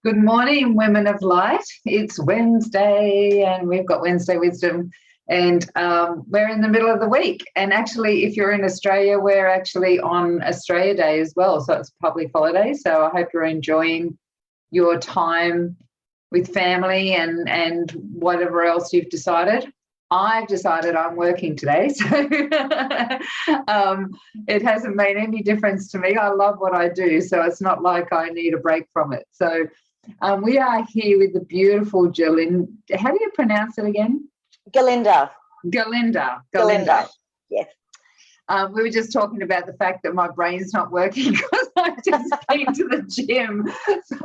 Good morning, women of light. It's Wednesday and we've got Wednesday Wisdom, and we're in the middle of the week. And actually, if you're in Australia, we're actually on Australia Day as well. So it's a public holiday. So I hope you're enjoying your time with family and whatever else you've decided. I've decided I'm working today, so it hasn't made any difference to me. I love what I do, so it's not like I need a break from it. So we are here with the beautiful Gerlinde. How do you pronounce it again? Gerlinde. Gerlinde. Yes. We were just talking about the fact that my brain's not working because I've just been to the gym. So,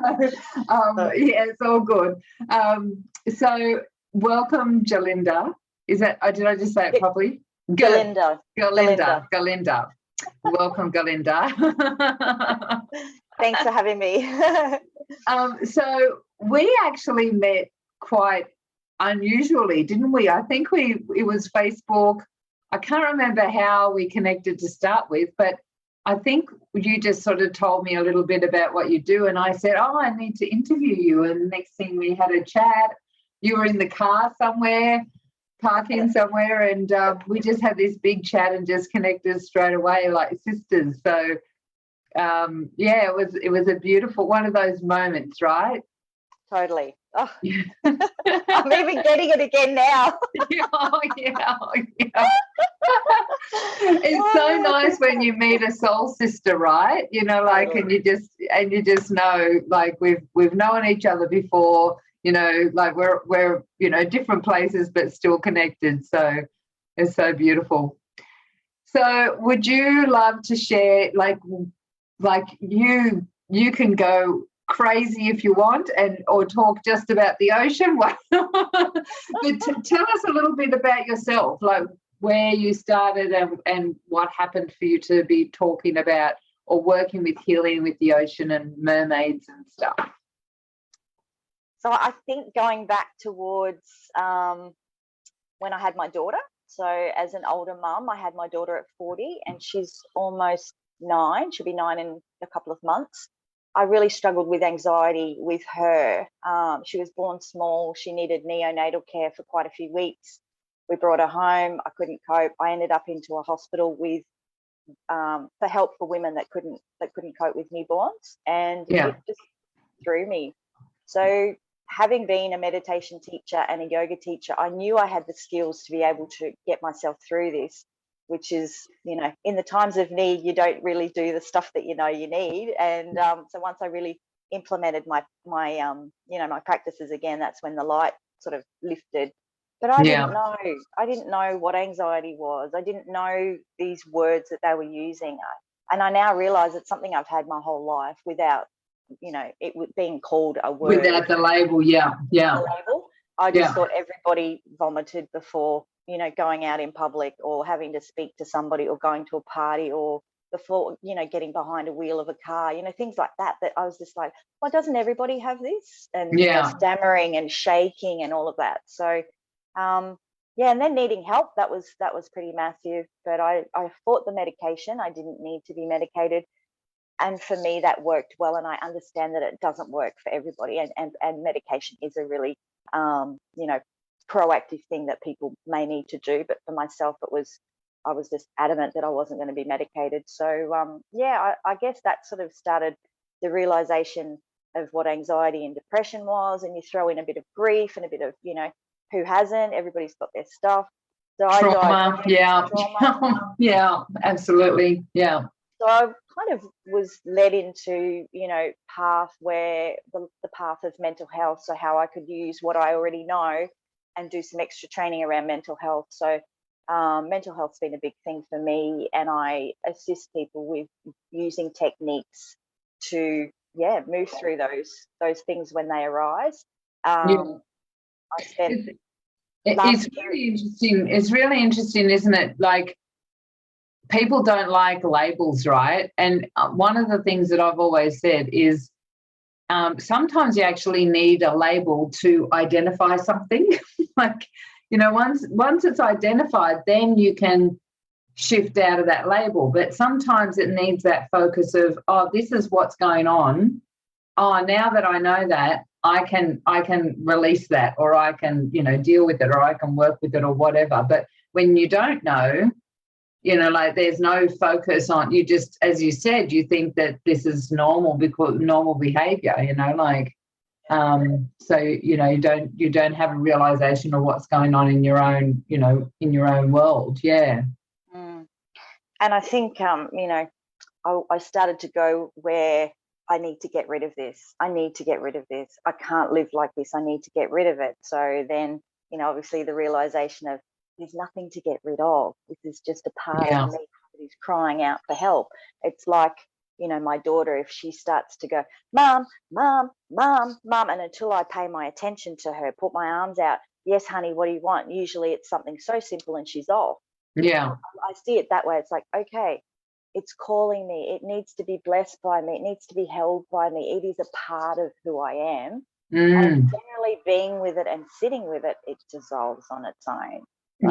yeah, it's all good. So welcome, Gerlinde. Is that, did I just say it properly? Gerlinde. Welcome, Gerlinde. Thanks for having me. So we actually met quite unusually, didn't we? I think it was Facebook. I can't remember how we connected to start with, but I think you just sort of told me a little bit about what you do, and I said, oh, I need to interview you. And the next thing we had a chat. You were in the car somewhere, parking somewhere, and we just had this big chat and just connected straight away like sisters. So yeah, it was a beautiful one of those moments, right? Totally. Oh. I'm even getting it again now. Oh, yeah. It's so nice when you meet a soul sister, right? You know, like, totally. and you just know, like, we've known each other before. You know, like we're different places but still connected. So it's so beautiful. So would you love to share, like you can go crazy if you want or talk just about the ocean. But tell us a little bit about yourself, like where you started and what happened for you to be talking about or working with healing with the ocean and mermaids and stuff. So I think going back towards when I had my daughter. So as an older mum, I had my daughter at 40 and she's almost 9. She'll be 9 in a couple of months. I really struggled with anxiety with her. She was born small. She needed neonatal care for quite a few weeks. We brought her home. I couldn't cope. I ended up into a hospital with for help for women that couldn't cope with newborns, and it just threw me. So having been a meditation teacher and a yoga teacher, I knew I had the skills to be able to get myself through this, which is, in the times of need, you don't really do the stuff that you need. And so once I really implemented my practices again, that's when the light sort of lifted. But I didn't know what anxiety was. I didn't know these words that they were using. And I now realize it's something I've had my whole life without, it being called a word. Without the label, yeah. The label. I just thought everybody vomited before, going out in public or having to speak to somebody or going to a party or before, getting behind a wheel of a car, things like that I was just like, well, doesn't everybody have this? And stammering and shaking and all of that. So, and then needing help, that was pretty massive. But I fought the medication. I didn't need to be medicated. And for me, that worked well. And I understand that it doesn't work for everybody. And medication is a really, proactive thing that people may need to do. But for myself, I was just adamant that I wasn't going to be medicated. So, I guess that sort of started the realization of what anxiety and depression was. And you throw in a bit of grief and a bit of, who hasn't? Everybody's got their stuff. So trauma, trauma. Yeah, absolutely. Yeah. So I kind of was led into, path where the path of mental health. So how I could use what I already know and do some extra training around mental health. So mental health's been a big thing for me, and I assist people with using techniques to move through those things when they arise. I spent it's really interesting. It's really interesting, isn't it? Like, people don't like labels, right? And one of the things that I've always said is sometimes you actually need a label to identify something. Like, once it's identified, then you can shift out of that label. But sometimes it needs that focus of, oh, this is what's going on. oh, now that I know that, I can release that, or I can, you know, deal with it, or I can work with it, or whatever. But when you don't know, you know, like there's no focus on, you just, as you said, you think that this is normal because normal behavior, you know, like, so, you know, you don't have a realization of what's going on in your own, you know, in your own world. Yeah. And I think, you know, I started to go where I need to get rid of this. I need to get rid of this. I can't live like this. I need to get rid of it. So then, you know, obviously the realization of there's nothing to get rid of. This is just a part of me that is crying out for help. It's like, you know, my daughter, if she starts to go, mom, mom, mom, mom, and until I pay my attention to her, put my arms out, yes, honey, what do you want? Usually it's something so simple and she's off. Yeah. I see it that way. It's like, okay, it's calling me. It needs to be blessed by me. It needs to be held by me. It is a part of who I am. And generally being with it and sitting with it, it dissolves on its own. So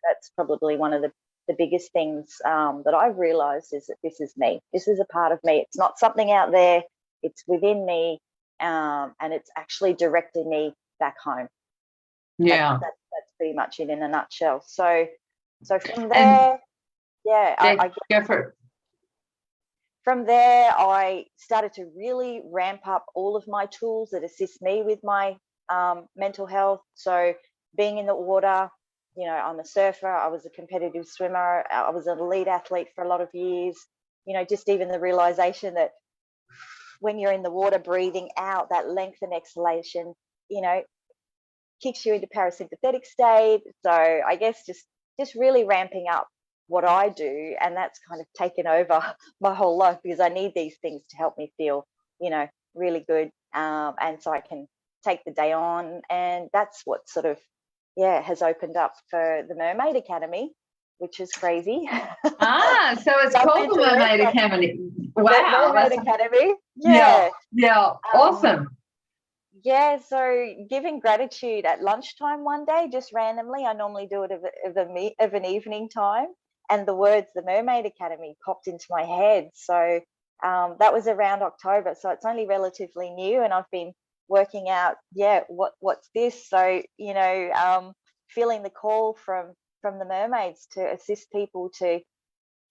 that's probably one of the biggest things that I've realized, is that this is me. This is a part of me. It's not something out there. It's within me, and it's actually directing me back home. Yeah. That's pretty much it in a nutshell. So from there, I go for it. From there, I started to really ramp up all of my tools that assist me with my mental health. So being in the water, you know, I'm a surfer, I was a competitive swimmer, I was an elite athlete for a lot of years. You know, just even the realization that when you're in the water, breathing out, that length and exhalation, you know, kicks you into parasympathetic state. So I guess just really ramping up what I do, and that's kind of taken over my whole life, because I need these things to help me feel, you know, really good, and so I can take the day on. And that's what sort of has opened up for the Mermaid Academy, which is crazy. So it's called the Mermaid Academy. Wow. Mermaid Academy. Yeah. Awesome. So giving gratitude at lunchtime one day, just randomly. I normally do it of an evening time, and the words "the Mermaid Academy" popped into my head. So that was around October. So it's only relatively new, and I've been working out, what's this? So, you know, feeling the call from the mermaids to assist people to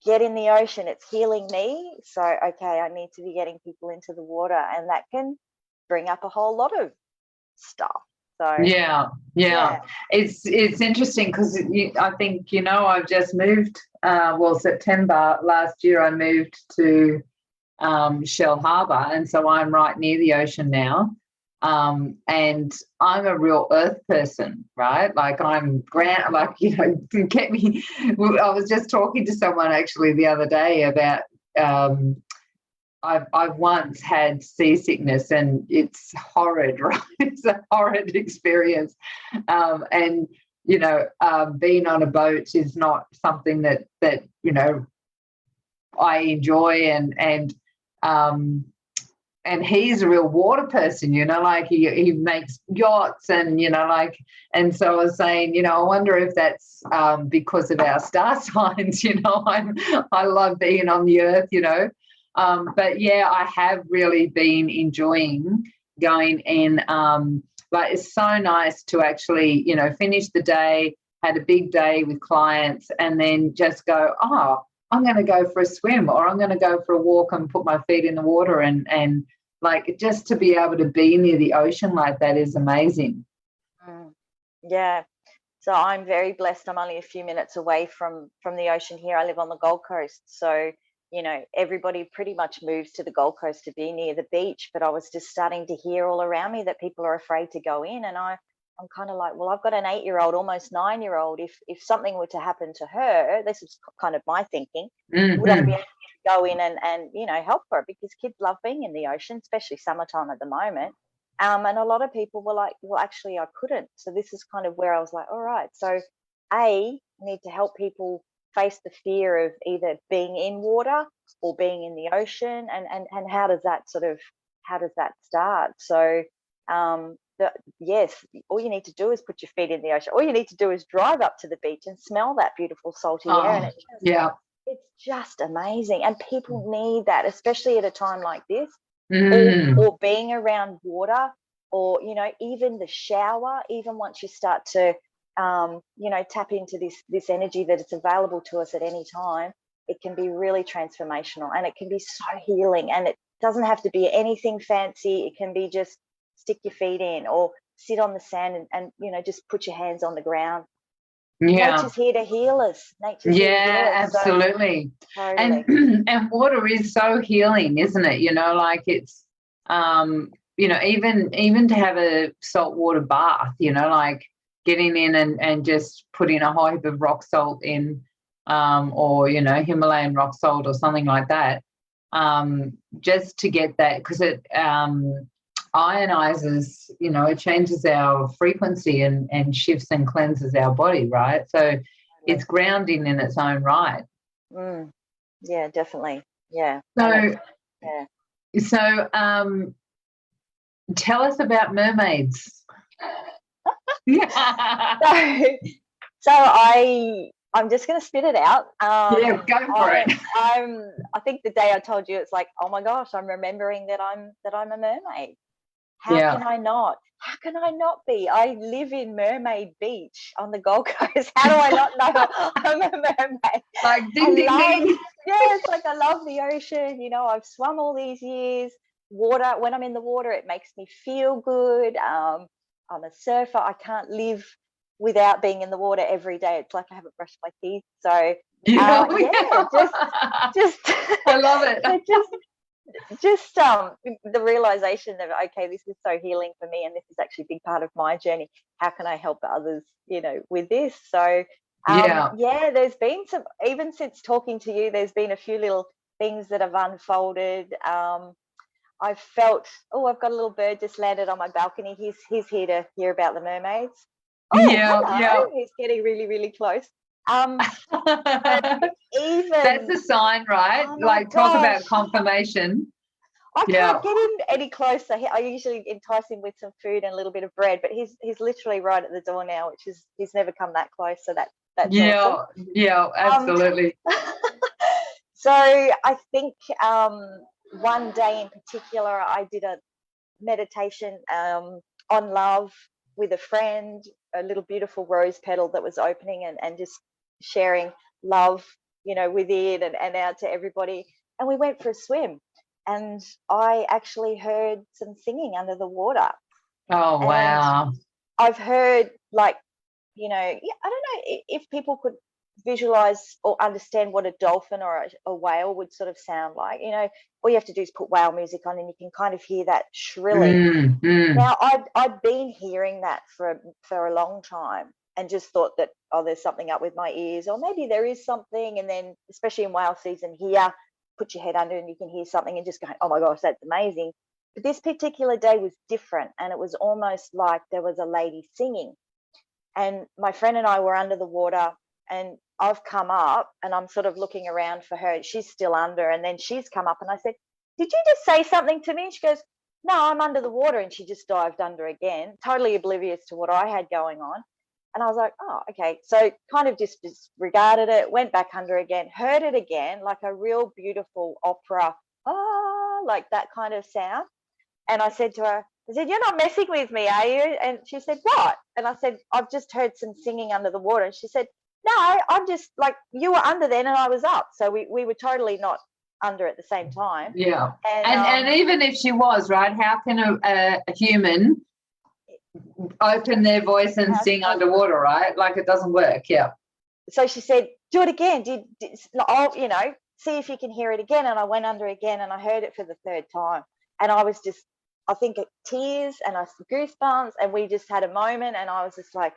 get in the ocean. It's healing me. So, okay, I need to be getting people into the water, and that can bring up a whole lot of stuff. So it's interesting, because I think, you know, I've just moved, September last year I moved to Shell Harbour, and so I'm right near the ocean now, and I'm a real earth person, right? Like I'm you know, get me. I was just talking to someone actually the other day about I've once had seasickness, and it's horrid, right? It's a horrid experience. And, you know, being on a boat is not something that, you know, I enjoy. And he's a real water person, you know, like he makes yachts, and, you know, like, and so I was saying, you know, I wonder if that's because of our star signs, you know. I love being on the earth, you know. But I have really been enjoying going in. Like, it's so nice to actually, you know, finish the day, had a big day with clients, and then just go, I'm going to go for a swim, or I'm going to go for a walk and put my feet in the water, and like, just to be able to be near the ocean like that is amazing. Yeah. So I'm very blessed. I'm only a few minutes away from the ocean here. I live on the Gold Coast. So, you know, everybody pretty much moves to the Gold Coast to be near the beach. But I was just starting to hear all around me that people are afraid to go in. And I'm kind of like, well, I've got an 8-year-old, almost 9-year-old. If something were to happen to her, this is kind of my thinking, would I be able to go in and, you know, help her? Because kids love being in the ocean, especially summertime at the moment. And a lot of people were like, well, actually, I couldn't. So this is kind of where I was like, all right. So I need to help people face the fear of either being in water or being in the ocean, and how does that start? So yes, all you need to do is put your feet in the ocean. All you need to do is drive up to the beach and smell that beautiful salty air, and it's just amazing. And people need that, especially at a time like this. or being around water, or, you know, even the shower, even once you start to, you know, tap into this energy that it's available to us at any time, it can be really transformational, and it can be so healing. And it doesn't have to be anything fancy. It can be just stick your feet in or sit on the sand and you know, just put your hands on the ground. Nature's here to heal us. Nature's here to heal us. Absolutely. So, totally. And water is so healing, isn't it? You know, like it's you know, even to have a saltwater bath, you know, like getting in and just putting a whole heap of rock salt in, or, you know, Himalayan rock salt or something like that, just to get that, because it ionizes, you know, it changes our frequency and shifts and cleanses our body, right? So it's grounding in its own right. Yeah, definitely. Yeah. So, yeah. So tell us about mermaids. So I'm just going to spit it out. Yeah, go for it. I think the day I told you, it's like, oh my gosh, I'm remembering that I'm a mermaid. How can I not? How can I not be? I live in Mermaid Beach on the Gold Coast. How do I not know I'm a mermaid? Like ding, ding, ding. Yeah, it's like I love the ocean. You know, I've swum all these years. Water, when I'm in the water, it makes me feel good. I'm a surfer. I can't live without being in the water every day. It's like I haven't brushed my teeth. So just I love it. Just the realization that, okay, this is so healing for me, and this is actually a big part of my journey. How can I help others, you know, with this? So there's been some, even since talking to you, there's been a few little things that have unfolded. I've felt, I've got a little bird just landed on my balcony. He's here to hear about the mermaids. Hello. He's getting really, really close. That's a sign, right? Like, talk about confirmation. I can't get him any closer. I usually entice him with some food and a little bit of bread, but he's literally right at the door now, which is, he's never come that close. So that's awesome. Yeah, absolutely. So I think one day in particular, I did a meditation on love with a friend, a little beautiful rose petal that was opening, and just sharing love, you know, within and out to everybody. And we went for a swim, and I actually heard some singing under the water. Oh, wow. And I've heard, like, you know, I don't know if people could visualize or understand what a dolphin or a whale would sort of sound like. You know, all you have to do is put whale music on and you can kind of hear that shrilling. Now, I'd been hearing that for a long time and just thought that, there's something up with my ears, or maybe there is something. And then, especially in whale season here, put your head under and you can hear something and just go, oh my gosh, that's amazing. But this particular day was different, and it was almost like there was a lady singing. And my friend and I were under the water, and I've come up and I'm sort of looking around for her. She's still under, and then she's come up, and I said, did you just say something to me? And she goes, no, I'm under the water. And she just dived under again, totally oblivious to what I had going on. And I was like, oh, okay. So kind of just disregarded it, went back under again, heard it again, like a real beautiful opera, like that kind of sound. And I said to her, I said, you're not messing with me, are you? And she said, what? And I said, I've just heard some singing under the water. And she said, no, I'm just like, you were under then and I was up. So we were totally not under at the same time. Yeah. And even if she was, right, how can a human open their voice and sing underwater, right? Like, it doesn't work. Yeah. So she said, do it again. You know, see if you can hear it again. And I went under again and I heard it for the third time. And I was just, I think, tears and goosebumps, and we just had a moment, and I was just like,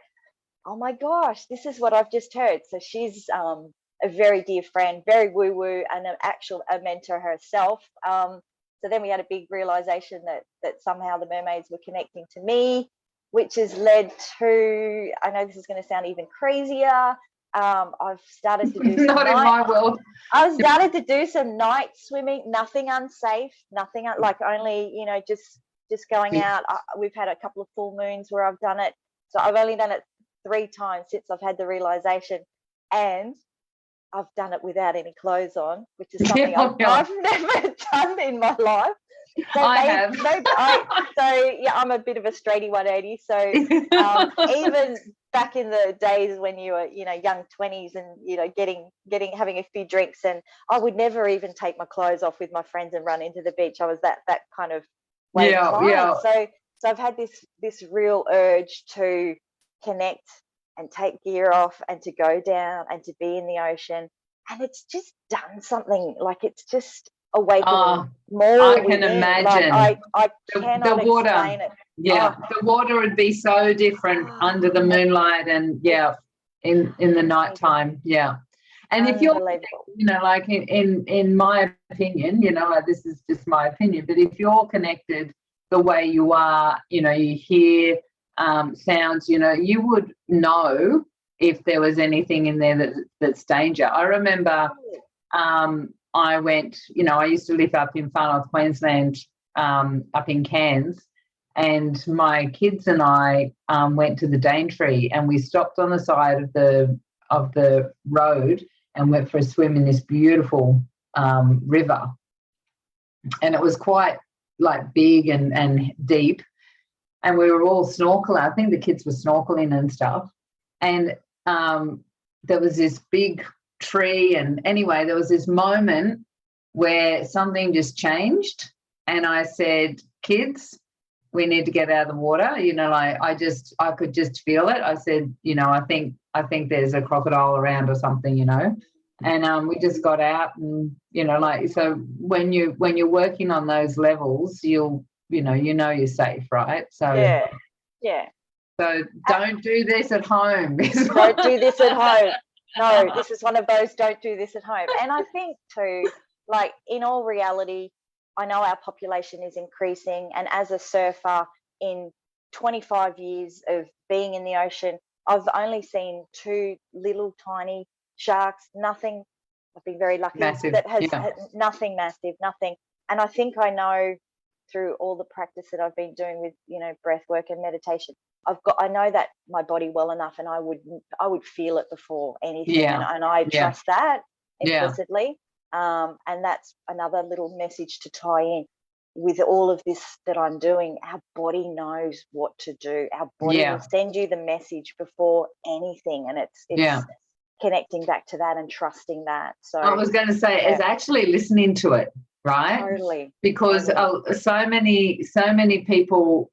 oh my gosh, this is what I've just heard. So she's a very dear friend, very woo-woo, and a mentor herself. So then we had a big realization that somehow the mermaids were connecting to me, which has led to, I know this is going to sound even crazier, I've started to do not in my world. I've started to do some night swimming, nothing unsafe, nothing like only, you know, just going out. We've had a couple of full moons where I've done it. So I've only done it 3 times since I've had the realization, and I've done it without any clothes on, which is something I've never done in my life. So I have. I'm a bit of a straighty 180. So even back in the days when you were, young 20s and, having a few drinks, and I would never even take my clothes off with my friends and run into the beach. I was that kind of way inclined. Yeah. So I've had this real urge to connect and take gear off and to go down and to be in the ocean. And it's just done something, like it's just awakening more I can within. imagine. Like I cannot the water, explain it. The water would be so different under the moonlight and in the nighttime. And if you're, like in my opinion, like this is just my opinion, but if you're connected the way you are, you hear sounds, you would know if there was anything in there that's danger. I remember I went, I used to live up in far north Queensland, up in Cairns, and my kids and I went to the Daintree, and we stopped on the side of the road and went for a swim in this beautiful river. And it was quite like big and deep, and we were all snorkeling. I think the kids were snorkeling and stuff. And there was this big tree, and anyway, there was this moment where something just changed, and I said, kids, we need to get out of the water. I could just feel it. I said, I think there's a crocodile around or something, and we just got out, and so when you're working on those levels, you're safe, right? So yeah. So don't do this at home. Don't do this at home. No, this is one of those don't do this at home. And I think too, like in all reality, I know our population is increasing, and as a surfer in 25 years of being in the ocean, I've only seen 2 little tiny sharks, nothing. I've been very lucky massive, that has nothing massive, nothing. And I think I know through all the practice that I've been doing with, breath work and meditation, I know that my body well enough, and I would feel it before anything, and I trust that implicitly. And that's another little message to tie in with all of this that I'm doing. Our body knows what to do. Our body will send you the message before anything, and it's connecting back to that and trusting that. So I was going to say, it's actually listening to it, right? Totally. Because so many people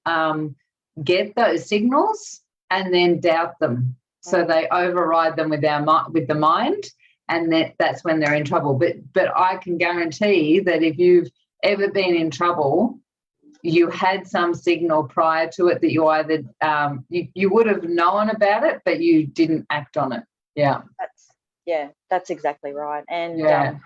get those signals and then doubt them, so they override them with the mind, and that's when they're in trouble. But I can guarantee that if you've ever been in trouble, you had some signal prior to it that you either you would have known about it, but you didn't act on it. That's exactly right. And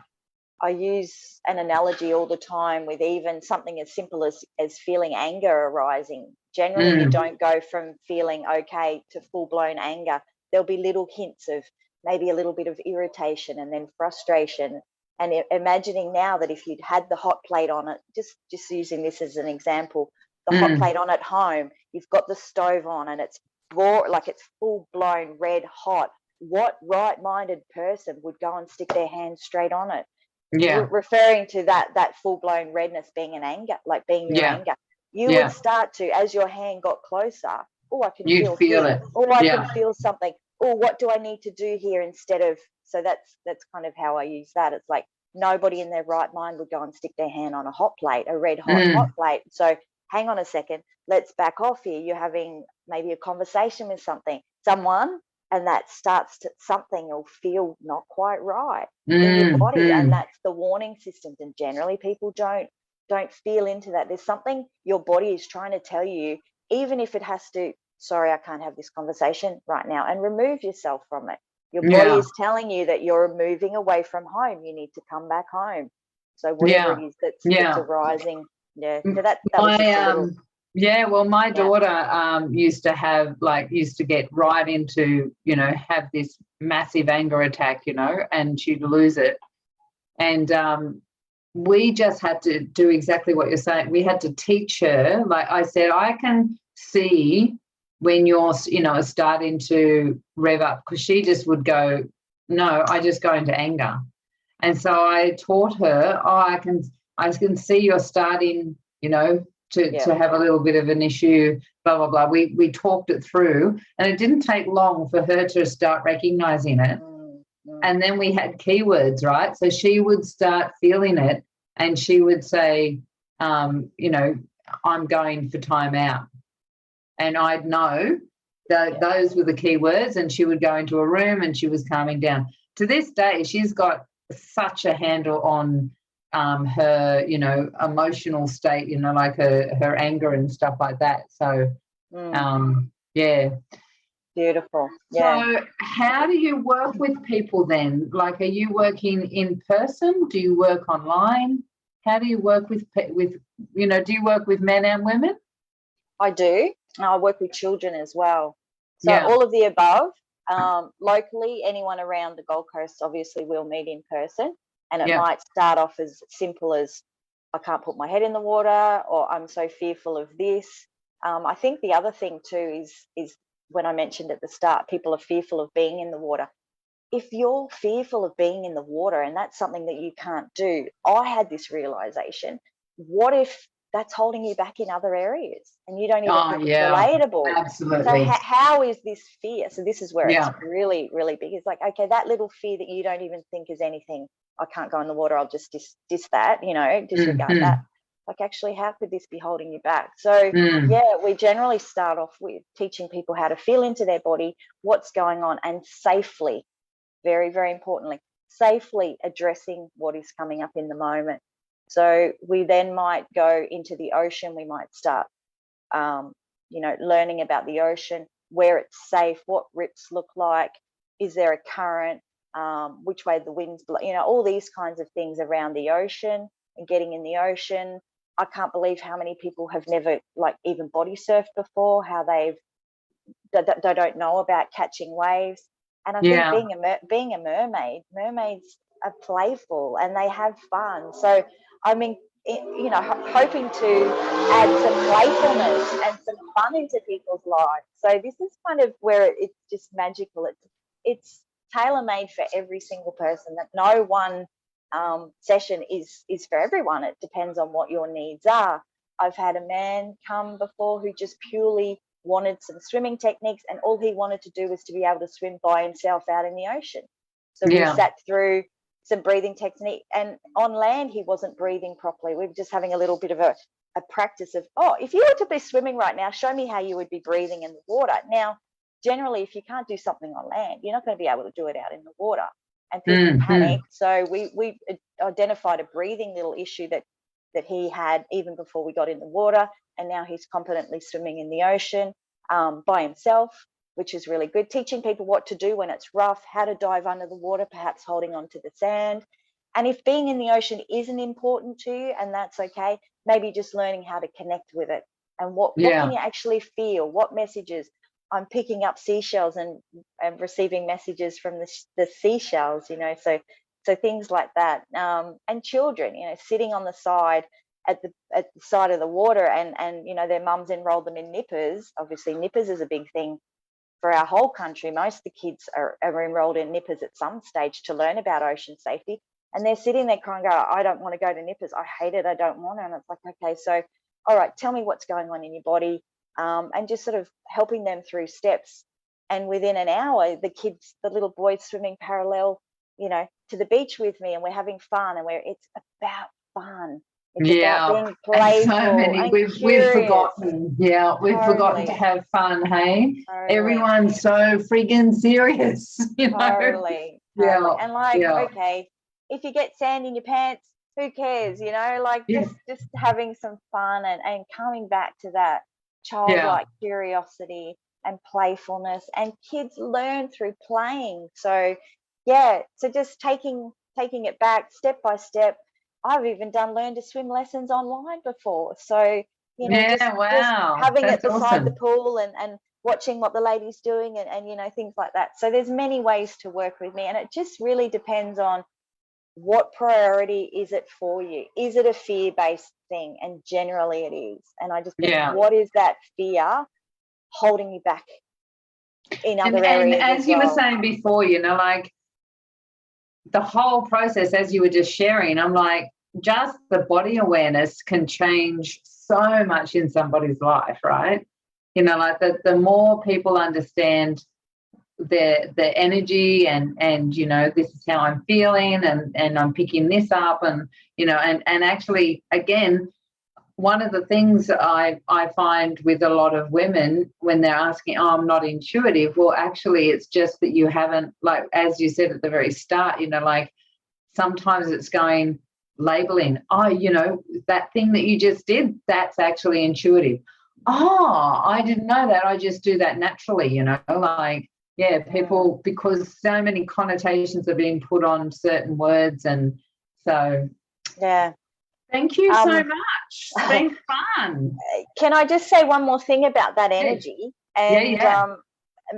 I use an analogy all the time with even something as simple as feeling anger arising. Generally, you don't go from feeling okay to full-blown anger. There'll be little hints of maybe a little bit of irritation and then frustration. And imagining now that if you'd had the hot plate on it, just using this as an example, the hot plate on at home, you've got the stove on and it's full-blown red hot. What right-minded person would go and stick their hand straight on it? Referring to that full-blown redness being an anger, like being your anger. You would start to, as your hand got closer, I can feel it. I can feel something. What do I need to do here instead of, so that's kind of how I use that. It's like nobody in their right mind would go and stick their hand on a hot plate, a red hot plate. So hang on a second, let's back off here. You're having maybe a conversation with someone, and that starts to, something will feel not quite right in your body, and that's the warning systems. And generally people don't feel into that. There's something your body is trying to tell you, even if it has to, sorry, I can't have this conversation right now, and remove yourself from it. Your body is telling you that you're moving away from home. You need to come back home. So whatever it is that's arising. So that was just a little... well, my daughter used to get right into, have this massive anger attack, and she'd lose it. And we just had to do exactly what you're saying. We had to teach her, like I said, I can see when you're, starting to rev up, because she just would go, no, I just go into anger. And so I taught her, I can see you're starting to have a little bit of an issue, blah, blah, blah. We talked it through, and it didn't take long for her to start recognizing it. And then we had keywords, right? So she would start feeling it, and she would say, I'm going for time out. And I'd know that those were the keywords, and she would go into a room and she was calming down. To this day, she's got such a handle on her, emotional state, like her anger and stuff like that. So, Beautiful. Yeah. So how do you work with people then? Like, are you working in person? Do you work online? How do you work with do you work with men and women? I do. I work with children as well. So all of the above. Locally, anyone around the Gold Coast obviously will meet in person, and it might start off as simple as, I can't put my head in the water, or I'm so fearful of this. I think the other thing too is when I mentioned at the start, people are fearful of being in the water. If you're fearful of being in the water and that's something that you can't do, I had this realization, what if that's holding you back in other areas and you don't even think it's relatable? Absolutely. So how is this fear? So this is where it's really, really big. It's like, okay, that little fear that you don't even think is anything, I can't go in the water, I'll just diss that, disregard that. Like, actually, how could this be holding you back? So, we generally start off with teaching people how to feel into their body, what's going on, and safely, very, very importantly, safely addressing what is coming up in the moment. So we then might go into the ocean. We might start, learning about the ocean, where it's safe, what rips look like, is there a current, which way the winds blow, all these kinds of things around the ocean and getting in the ocean. I can't believe how many people have never even body surfed before, how they don't know about catching waves. And I think being a mermaid, mermaids are playful and they have fun. So, I mean, hoping to add some playfulness and some fun into people's lives. So this is kind of where it's just magical. It's tailor-made for every single person. That no one session is for everyone. It depends on what your needs are. I've had a man come before who just purely wanted some swimming techniques, and all he wanted to do was to be able to swim by himself out in the ocean. So we sat through some breathing technique, and on land he wasn't breathing properly. We were just having a little bit of a practice of, if you were to be swimming right now, show me how you would be breathing in the water. Now, generally, if you can't do something on land, you're not going to be able to do it out in the water. And people panic. So we identified a breathing little issue that he had even before we got in the water, and now he's competently swimming in the ocean by himself, which is really good. Teaching people what to do when it's rough, how to dive under the water, perhaps holding on to the sand. And if being in the ocean isn't important to you, and that's okay, maybe just learning how to connect with it. And what can you actually feel? What messages? I'm picking up seashells and receiving messages from the seashells, so things like that. And children, sitting on the side at the side of the water, and their mums enrolled them in nippers. Obviously, nippers is a big thing for our whole country. Most of the kids are enrolled in nippers at some stage to learn about ocean safety, and they're sitting there crying, I don't want to go to nippers. I hate it. I don't want to. And it's like, okay, so all right, tell me what's going on in your body. And just sort of helping them through steps. And within an hour, the little boys swimming parallel, to the beach with me, and we're having fun, and it's about fun. It's about being playful. So many we've forgotten. Yeah, we've forgotten to have fun, hey? Totally. Everyone's so friggin' serious, Totally. And okay, if you get sand in your pants, who cares? Just having some fun and coming back to that childlike curiosity and playfulness, and kids learn through playing. So so just taking it back step by step. I've even learn to swim lessons online before. So just having That's it beside the pool and watching what the lady's doing and things like that. So there's many ways to work with me, and it just really depends on what priority is it for you. Is it a fear-based thing? And generally it is. And I just think, what is that fear holding you back in other areas? And as you were saying before, the whole process, as you were just sharing, I'm like, just the body awareness can change so much in somebody's life, right? You know, like the more people understand their energy and you know, this is how I'm feeling and I'm picking this up, and you know, and actually, again, one of the things that I find with a lot of women when they're asking, oh, I'm not intuitive, well, actually it's just that you haven't, like as you said at the very start, you know, like sometimes it's going labeling, oh, you know, that thing that you just did, that's actually intuitive. Oh, I didn't know that, I just do that naturally, you know, like, yeah, people, because so many connotations are being put on certain words. And so yeah, thank you so much. It's been fun. Can I just say one more thing about that energy and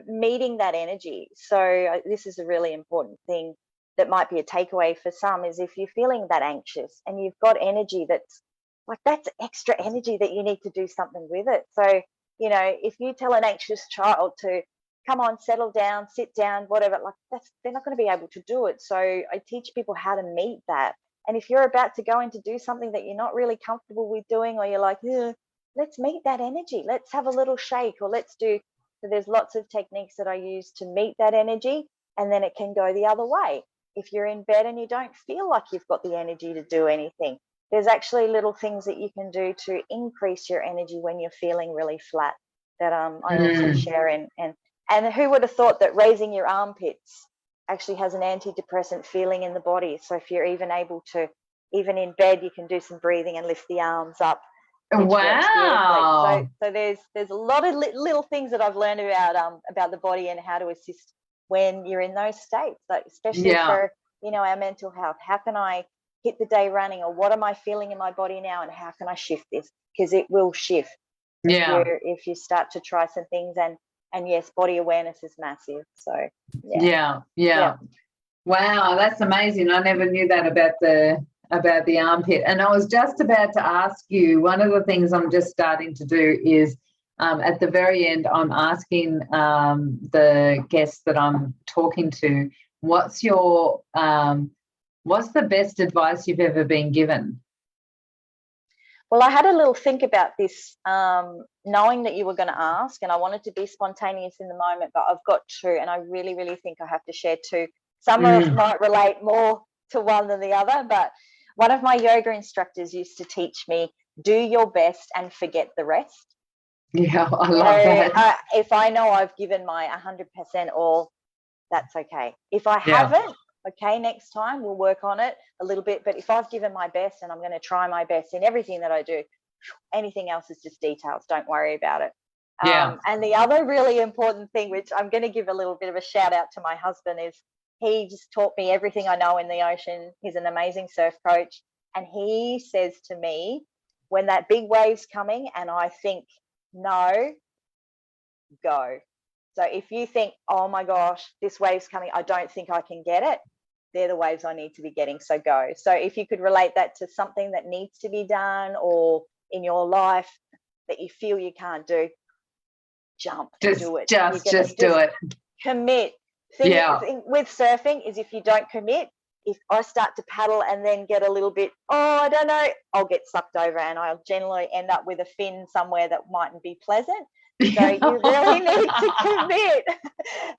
meeting that energy? So this is a really important thing that might be a takeaway for some, is if you're feeling that anxious and you've got energy that's like, that's extra energy that you need to do something with it. So, you know, if you tell an anxious child to come on, settle down, sit down, whatever, like they're not going to be able to do it. So I teach people how to meet that. And if you're about to go in to do something that you're not really comfortable with doing, or you're like, let's meet that energy. Let's have a little shake, or let's do. So there's lots of techniques that I use to meet that energy, and then it can go the other way. If you're in bed and you don't feel like you've got the energy to do anything, there's actually little things that you can do to increase your energy when you're feeling really flat that I also share in. And who would have thought that raising your armpits actually has an antidepressant feeling in the body? So if you're even able to, even in bed, you can do some breathing and lift the arms up. Wow. So there's a lot of little things that I've learned about the body and how to assist when you're in those states, like especially for, you know, our mental health. How can I hit the day running, or what am I feeling in my body now, and how can I shift this? Because it will shift if you start to try some things. And yes, body awareness is massive. So yeah. Wow, that's amazing. I never knew that about the armpit. And I was just about to ask you, one of the things I'm just starting to do is at the very end, I'm asking the guests that I'm talking to, what's the best advice you've ever been given? Well, I had a little think about this, knowing that you were going to ask, and I wanted to be spontaneous in the moment, but I've got two, and I really, really think I have to share two. Some of us might relate more to one than the other, but one of my yoga instructors used to teach me, do your best and forget the rest. Yeah, I love that. If I know I've given my 100% all, that's okay. If I haven't, okay, next time we'll work on it a little bit. But if I've given my best and I'm going to try my best in everything that I do, anything else is just details. Don't worry about it. And the other really important thing, which I'm going to give a little bit of a shout out to my husband, is he just taught me everything I know in the ocean. He's an amazing surf coach. And he says to me, when that big wave's coming and I think, no, go. So if you think, oh my gosh, this wave's coming, I don't think I can get it, they're the waves I need to be getting, so go. So if you could relate that to something that needs to be done, or in your life that you feel you can't do, jump and do it. Just do it. Commit. Thing with surfing is, if you don't commit, if I start to paddle and then get a little bit, I don't know, I'll get sucked over and I'll generally end up with a fin somewhere that mightn't be pleasant. So you really need to commit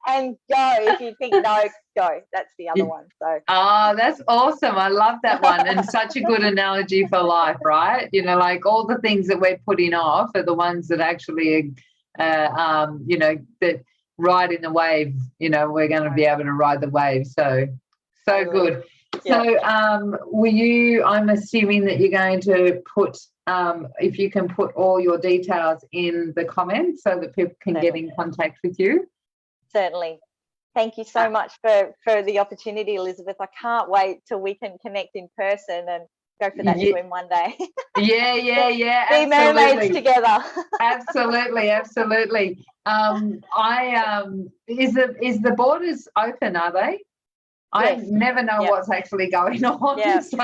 and go. If you think no, go. That's the other one. So that's awesome. I love that one. And such a good analogy for life, right? You know, like all the things that we're putting off are the ones that actually you know, that ride in the wave, you know, we're going to be able to ride the wave. So good. So I'm assuming that you're going to put, if you can put all your details in the comments so that people can get in contact with you. Certainly. Thank you so much for the opportunity, Elizabeth. I can't wait till we can connect in person and go for that swim one day. Yeah. Be mermaids together. Absolutely. Is the borders open, are they? Yes. I never know what's actually going on. Yeah. So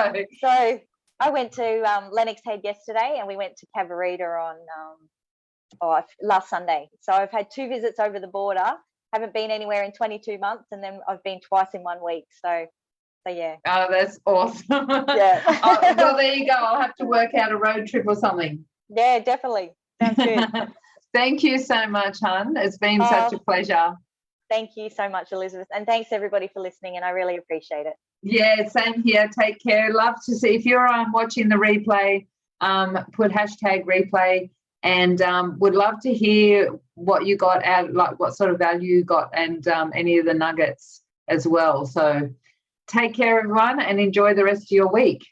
I went to Lennox Head yesterday, and we went to Cabarita on last Sunday. So I've had 2 visits over the border. Haven't been anywhere in 22 months, and then I've been twice in 1 week. So yeah. Oh, that's awesome. Yeah. Well, there you go. I'll have to work out a road trip or something. Yeah, definitely. Sounds good. Thank you so much, hun. It's been such a pleasure. Thank you so much, Elizabeth. And thanks everybody for listening, and I really appreciate it. Yeah, same here. Take care. Love to see if you're watching the replay, put hashtag replay, and would love to hear what you got out, like what sort of value you got, and any of the nuggets as well. So take care, everyone, and enjoy the rest of your week.